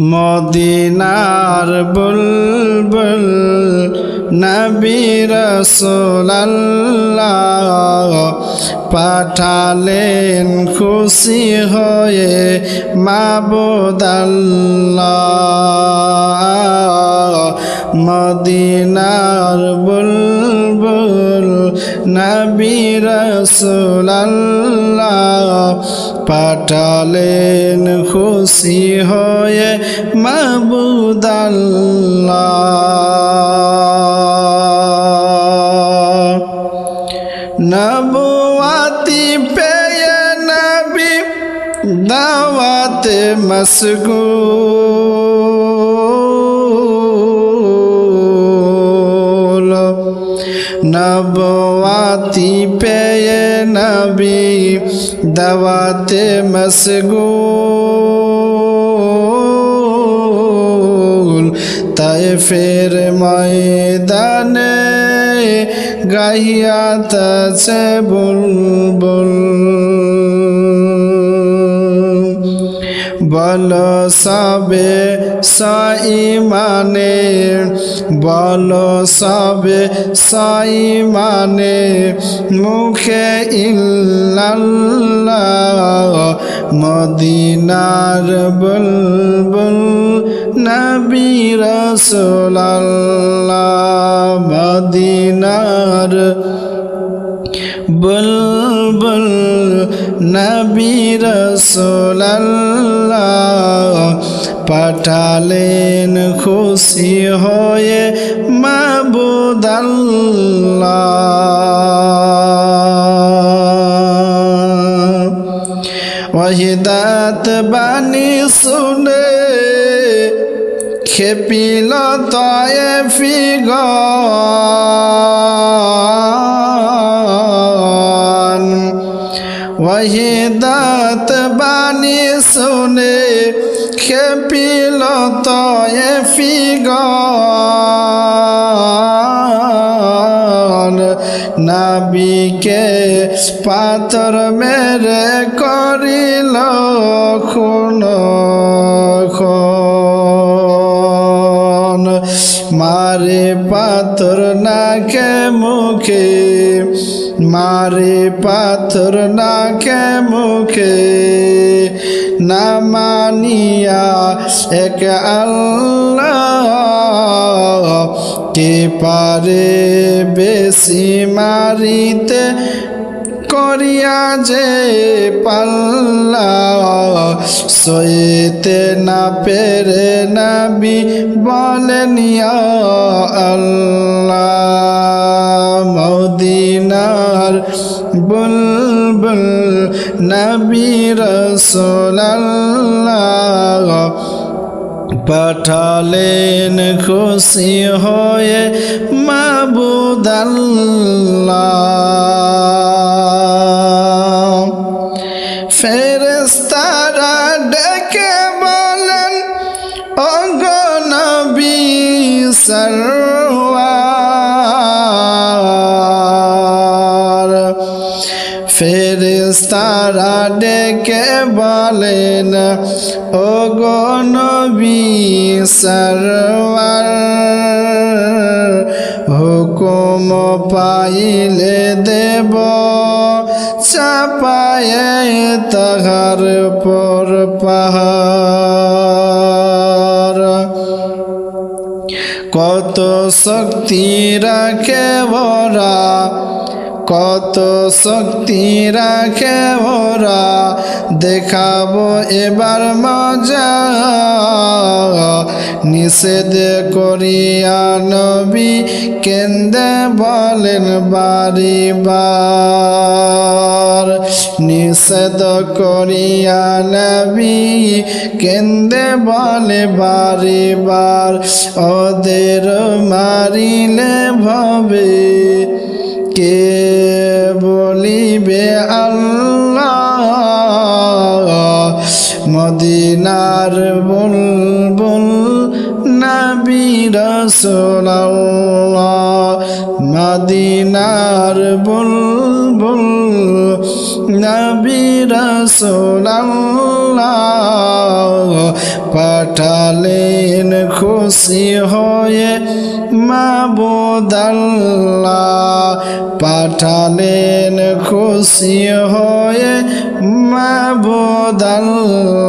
মদিনার বুলবুল নবী রাসূলুল্লাহ পাঠালেন খুশি হয়ে মাবুদ আল্লাহ। মদিনার বুলবুল নবী রাসূলুল্লাহ পাঠালেন খুশি হয়ে মাবুদ আল্লাহ। নবুয়াতি পেয়ে নবী দাওয়াতে মশগুল। নবুয়াতি পেয়ে নবী দাওয়াতে মশগুল। তায়েফের ময়দানে গাহিয়াছে বুলবুল। বলো সবে সাইমানে, বলো সবে সাইমানে মুখে ইল্লাল্লাহ। মদিনার বুলবুল নবী রাসূলুল্লাহ। মদিনার বুলবুল নবী রাসূলুল্লাহ পাঠালেন খুশি হয়ে মাবুদ আল্লাহ। ওয়াহিদাত বাণী শুনে খেপিল তায়েফি গণ। ওয়াহিদাত বাণী শুনে খেপিল তায়েফি গণ। নবীকে পাথর মেরে করিল খুন। মারে পাথর নাকে মুখে, মারে পাথর নাকে মুখে। না মানিয়া এক আল্লাহ কে পারে বেশি মারিতে করিয়া যে পাল্লা। সইতে না পেরে নবী বলেন ইয়া আল্লাহ। মদিনার বুলবুল নবী রাসূলুল্লাহ পাঠালেন খুশি হয়ে মাবুদ আল্লাহ। ফেরেশতারা ডেকে বলেন ওগো নবী সরওয়ার। ফেরেশতারা ডেকে বলেন ওগো নবী সরওয়ার। হুকুম পাইলে দেব চাপায়ে তাহার পর পাহাড়। কত শক্তি রাখে ওরা, কত শক্তি রাখে ওরা দেখাবো এবার মজা। নিষেধ করিয়া নবী কেন্দে বলেন বারিবার। নিষেধ করিয়া নবী কেন্দে বলে বারিবার। ওদের মারিলে ভবে কে বলিবে আল্লাহ। মদিনার বুলবুল নবী রাসূলুল্লাহ। মদিনার বুলবুল নবী রাসূলুল্লাহ পাঠালেন খুশি হয়ে মাবুদ আল্লাহ, পাঠালেন খুশি হয়ে মাবুদ আল্লাহ।